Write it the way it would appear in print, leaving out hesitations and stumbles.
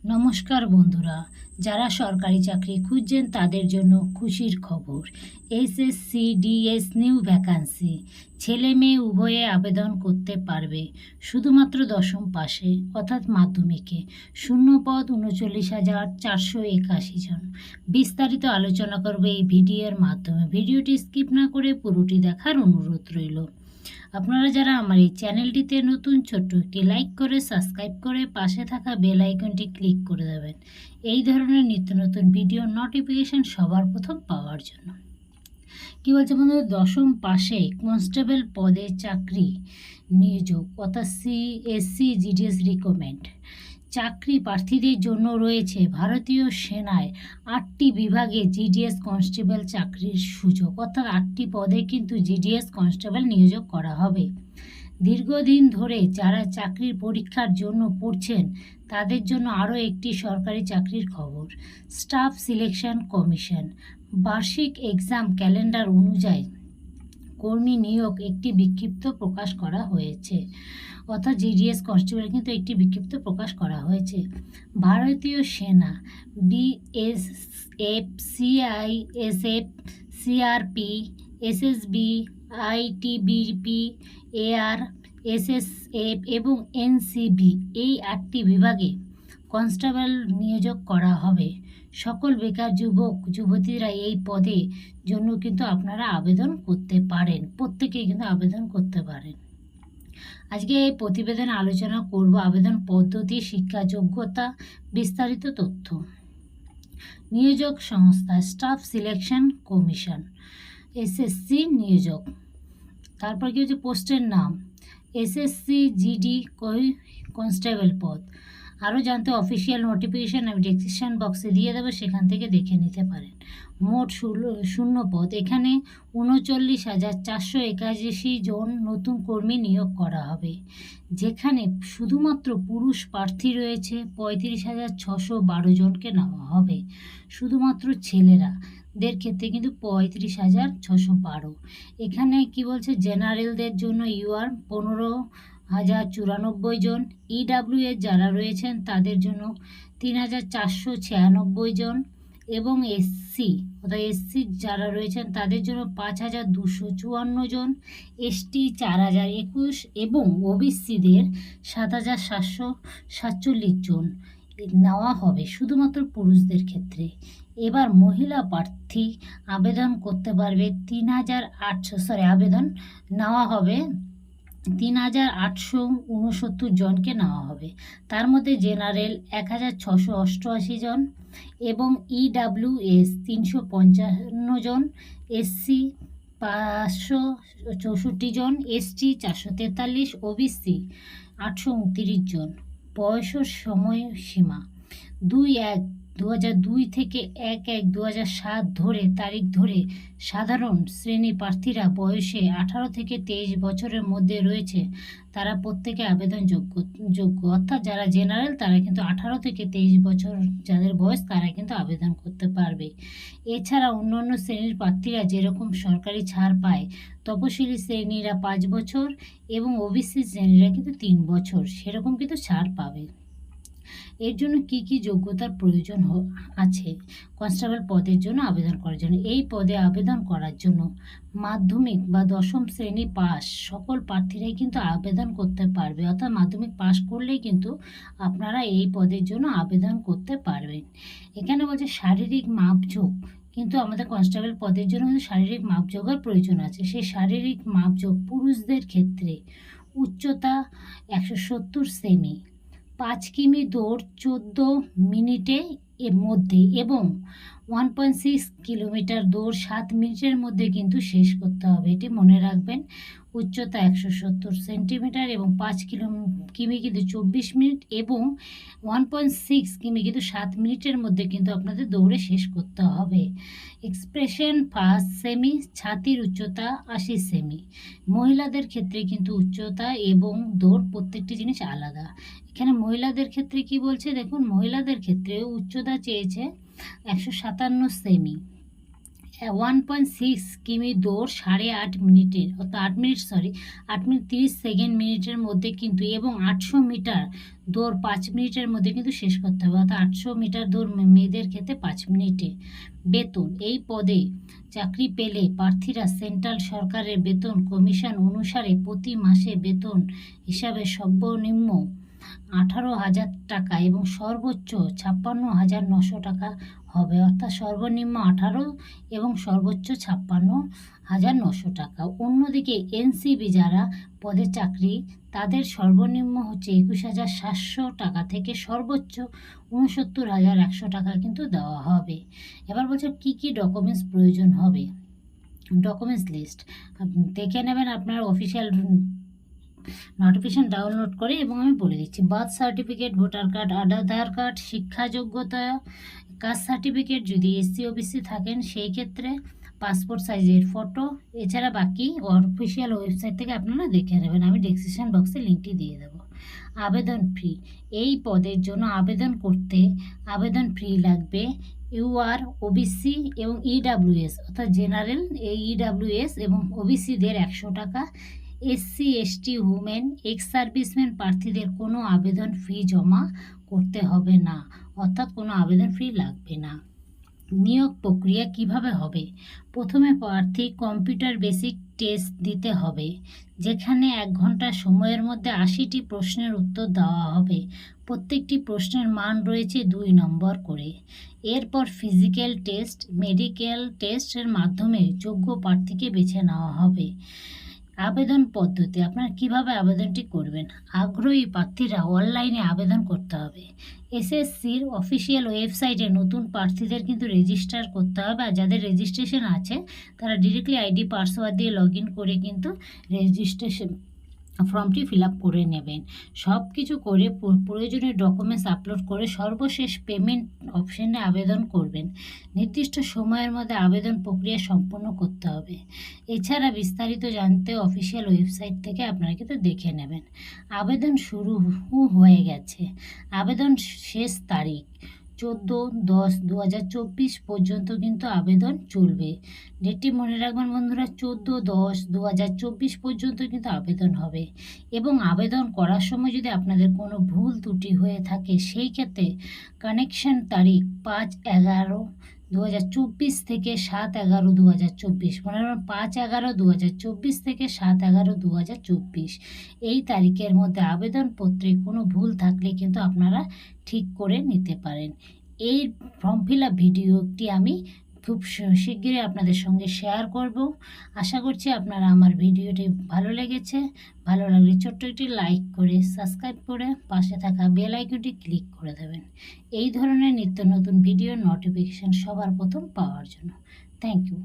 নমস্কার বন্ধুরা, যারা সরকারি চাকরি খুঁজছেন তাদের জন্য খুশির খবর। এসএসসি ডিএস নিউ ভ্যাকান্সি, ছেলে মেয়ে উভয়ে আবেদন করতে পারবে। শুধুমাত্র দশম পাশে অর্থাৎ মাধ্যমিকে শূন্য পদ 39,481 জন। বিস্তারিত আলোচনা করবে এই ভিডিওর মাধ্যমে। ভিডিওটি স্কিপ না করে পুরোটি দেখার অনুরোধ রইল। আপনারা যারা আমার এই চ্যানেলটিতে নতুন, ছোট্ট একটি লাইক করে সাবস্ক্রাইব করে পাশে থাকা বেল আইকনটি ক্লিক করে দেবেন এই ধরনের নিত্য নতুন ভিডিও নোটিফিকেশন সবার প্রথম পাওয়ার জন্য। কি বলছে বন্ধুরা, দশম পাশে কনস্টেবল পদে চাকরি নিয়োগ অর্থাৎ সিএসসি জিডিএস রিক্রুটমেন্ট চাকরি প্রার্থীদের জন্য রয়েছে ভারতীয় সেনায় 8টি বিভাগে জিডিএস কনস্টেবল চাকরির সুযোগ, অর্থাৎ 8টি পদে কিন্তু জিডিএস কনস্টেবল নিয়োগ করা হবে। দীর্ঘদিন ধরে যারা চাকরির পরীক্ষার জন্য পড়ছেন তাদের জন্য আরও একটি সরকারি চাকরির খবর। স্টাফ সিলেকশন কমিশন বার্ষিক এক্সাম ক্যালেন্ডার অনুযায়ী কর্মী নিয়োগ একটি বিজ্ঞপ্তি প্রকাশ করা হয়েছে, অর্থাৎ জিডিএস কনস্টেবল কিন্তু একটি বিজ্ঞপ্তি প্রকাশ করা হয়েছে। ভারতীয় সেনা BSF, CISF, CRP, SSB, ITBP, AR, SSF এবং এনসিবি এই 8টি বিভাগে কনস্টেবল নিয়োগ করা হবে। সকল বেকার যুবক যুবতীরা এই পদে জন্য কিন্তু আপনারা আবেদন করতে পারেন, প্রত্যেকেই কিন্তু আবেদন করতে পারেন। আজকে এই প্রতিবেদনে আলোচনা করব আবেদন পদ্ধতি, শিক্ষা যোগ্যতা, বিস্তারিত তথ্য। নিয়োজক সংস্থা স্টাফ সিলেকশন কমিশন এসএসসি নিয়োজক। তারপর কি হচ্ছে পোস্টের নাম এসএসসি জিডি কনস্টেবল পদ। আরও জানতে অফিসিয়াল নোটিফিকেশান আমি ডেসক্রিপশন বক্সে দিয়ে দেবো, সেখান থেকে দেখে নিতে পারেন। মোট শূন্য পদ, এখানে 39,481 জন নতুন কর্মী নিয়োগ করা হবে, যেখানে শুধুমাত্র পুরুষ প্রার্থী রয়েছে 35,612 জনকে নেওয়া হবে। শুধুমাত্র ছেলেরাদের ক্ষেত্রে কিন্তু 35,612। এখানে কি বলছে, জেনারেলদের জন্য ইউআর 15,094 জন, ইডাব্লিউএস যারা রয়েছেন তাদের জন্য 3,496 জন এবং এসসি যারা রয়েছেন তাদের জন্য 5,254 জন, এসটি 4,021 এবং ওবিসিদের 7,747 জন নেওয়া হবে শুধুমাত্র পুরুষদের ক্ষেত্রে। এবার মহিলা প্রার্থী আবেদন করতে পারবে 3,800 আবেদন নেওয়া হবে 3,869 জনকে নেওয়া হবে। তার মধ্যে জেনারেল 1,688 জন এবং ইডাব্লিউএস 355 জন, এসসি 564 জন, এসটি 443, ওবিসি 829 জন। বয়সের সময়সীমা 2/1/2002 থেকে 1/1/2007 তারিখ ধরে সাধারণ শ্রেণী প্রার্থীরা বয়সে 18 থেকে 23 বছরের মধ্যে রয়েছে তারা প্রত্যেকে আবেদন যোগ্য, অর্থাৎ যারা জেনারেল তারা কিন্তু 18 থেকে 23 বছর যাদের বয়স তারা কিন্তু আবেদন করতে পারবে। এছাড়া অন্যান্য শ্রেণীর প্রার্থীরা যেরকম সরকারি ছাড় পায়, তপশিলি শ্রেণীরা 5 বছর এবং ওবিসি শ্রেণীরা কিন্তু 3 বছর সেরকম কিন্তু ছাড় পাবে। এর জন্য কি কি যোগ্যতার প্রয়োজন আছে কনস্টেবল পদের জন্য আবেদন করার জন্য? এই পদে আবেদন করার জন্য মাধ্যমিক বা দশম শ্রেণী পাস সকল প্রার্থীরাই কিন্তু আবেদন করতে পারবে, অর্থাৎ মাধ্যমিক পাস করলেই কিন্তু আপনারা এই পদের জন্য আবেদন করতে পারবেন। এখানে বলছে শারীরিক মাপযোগ, কিন্তু আমাদের কনস্টেবল পদের জন্য কিন্তু শারীরিক মাপযোগের প্রয়োজন আছে। সেই শারীরিক মাপযোগ পুরুষদের ক্ষেত্রে উচ্চতা 170 সেমি, 5 কিমি দৌড় 14 মিনিটে এর মধ্যে এবং 1.6 কিলোমিটার দৌড় 7 মিনিটের মধ্যে কিন্তু শেষ করতে হবে, এটি মনে রাখবেন। উচ্চতা 170 সেন্টিমিটার এবং 5 কিমি কিন্তু 24 মিনিট এবং 1.6 কিমি কিন্তু 7 মিনিটের মধ্যে কিন্তু আপনাদের দৌড়ে শেষ করতে হবে। এক্সপ্রেশন 5 সেমি, ছাতির উচ্চতা 80 সেমি। মহিলাদের ক্ষেত্রে কিন্তু উচ্চতা এবং দৌড় প্রত্যেকটি জিনিস আলাদা। এখানে মহিলাদের ক্ষেত্রে কি বলছে দেখুন, মহিলাদের ক্ষেত্রে উচ্চতা চেয়েছে 157 সেমি, 1.6 কিমি দৌড় 8.5 মিনিটের, অর্থাৎ 8 মিনিট 30 সেকেন্ড মিনিটের মধ্যে কিন্তু এবং 800 মিটার দৌড় 5 মিনিটের মধ্যে কিন্তু শেষ করতে হবে, অর্থাৎ 800 মিটার দৌড় মেয়েদের ক্ষেত্রে 5 মিনিটে। বেতন, এই পদে চাকরি পেলে প্রার্থীরা সেন্ট্রাল সরকারের বেতন কমিশন অনুসারে প্রতি মাসে বেতন হিসাবে সর্বনিম্ন 18,000 টাকা এবং সর্বোচ্চ 56,900 টাকা হবে, অর্থাৎ সর্বনিম্ন 18 এবং সর্বোচ্চ 56,900 টাকা। অন্যদিকে এনসিবি যারা পদে চাকরি, তাদের সর্বনিম্ন হচ্ছে 21,700 টাকা থেকে সর্বোচ্চ 69,100 টাকা কিন্তু দেওয়া হবে। এবার বলছে কী কী ডকুমেন্টস প্রয়োজন হবে। ডকুমেন্টস লিস্ট দেখে নেবেন আপনার অফিসিয়াল নোটিফিকেশন ডাউনলোড করে, এবং আমি বলে দিচ্ছি। বার্থ সার্টিফিকেট, ভোটার কার্ড, আধার কার্ড, শিক্ষা যোগ্যতা, কাস্ট সার্টিফিকেট যদি এসসি ওবিসি থাকেন সেই ক্ষেত্রে, পাসপোর্ট সাইজের ফটো, এছাড়া বাকি অফিসিয়াল ওয়েবসাইট থেকে আপনারা দেখে নেবেন, আমি ডেসক্রিপশন বক্সে লিঙ্কটি দিয়ে দেবো। আবেদন ফি, এই পদের জন্য আবেদন করতে আবেদন ফি লাগবে ইউআর, ওবিসি এবং ইডাব্লিউএস, অর্থাৎ জেনারেল ইডাব্লিউএস এবং ওবিসিদের 100 টাকা, SC ST women ex serviceman প্রার্থীদের কোনো আবেদন ফি জমা করতে হবে না, অর্থাৎ কোনো আবেদন ফি লাগবে না। নিয়োগ প্রক্রিয়া কিভাবে হবে। প্রথমে প্রার্থী কম্পিউটার বেসিক টেস্ট দিতে হবে, যেখানে 1 ঘন্টা সময়ের মধ্যে 80টি প্রশ্নের উত্তর দেওয়া হবে। প্রত্যেকটি প্রশ্নের মান রয়েছে 2 নম্বর করে। এরপর ফিজিক্যাল টেস্ট, মেডিকেল টেস্টের মাধ্যমে যোগ্য প্রার্থীকে বেছে নেওয়া হবে। আবেদন পদ্ধতি, আপনারা কিভাবে আবেদনটি করবেন। আগ্রহী প্রার্থীরা অনলাইনে আবেদন করতে হবে। এসএসসির অফিসিয়াল ওয়েবসাইটে নতুন প্রার্থীদের কিন্তু রেজিস্টার করতে হবে, আর যাদের রেজিস্ট্রেশন আছে তারা ডিরেক্টলি আইডি পাসওয়ার্ড দিয়ে লগ ইন করে কিন্তু রেজিস্ট্রেশন ফর্মটি ফিল আপ করে নেবেন। সব কিছু করে প্রয়োজনীয় ডকুমেন্টস আপলোড করে সর্বশেষ পেমেন্ট অপশানে আবেদন করবেন। নির্দিষ্ট সময়ের মধ্যে আবেদন প্রক্রিয়া সম্পন্ন করতে হবে। এছাড়া বিস্তারিত জানতে অফিসিয়াল ওয়েবসাইট থেকে আপনারা কিন্তু দেখে নেবেন। আবেদন শুরু হয়ে গেছে। আবেদন শেষ তারিখ 14/10/2024 পর্যন্ত কিন্তু আবেদন চলবে। ডেটটি মনে রাখবেন বন্ধুরা, 14/10/2024 পর্যন্ত কিন্তু আবেদন হবে। এবং আবেদন করার সময় যদি আপনাদের কোনো ভুল ত্রুটি হয়ে থাকে, সেই ক্ষেত্রে কানেকশন তারিখ 5/11/2024 থেকে 7/11/2024, মনে রাখবেন 5/11/2024 থেকে 7/11/2024 এই তারিখের মধ্যে আবেদনপত্রে কোনো ভুল থাকলে কিন্তু আপনারা ঠিক করে নিতে পারেন। এই ফর্ম ফিল আপ ভিডিওটি আমি খুব শিগগিরই আপনাদের সঙ্গে শেয়ার করব। আশা করছি আপনারা আমার ভিডিওটি ভালো লেগেছে। ভালো লাগলে ছোট্ট একটি লাইক করে সাবস্ক্রাইব করে পাশে থাকা বেল আইকনটি ক্লিক করে দেবেন, এই ধরনের নিত্য নতুন ভিডিও নোটিফিকেশান সবার প্রথম পাওয়ার জন্য। Thank you.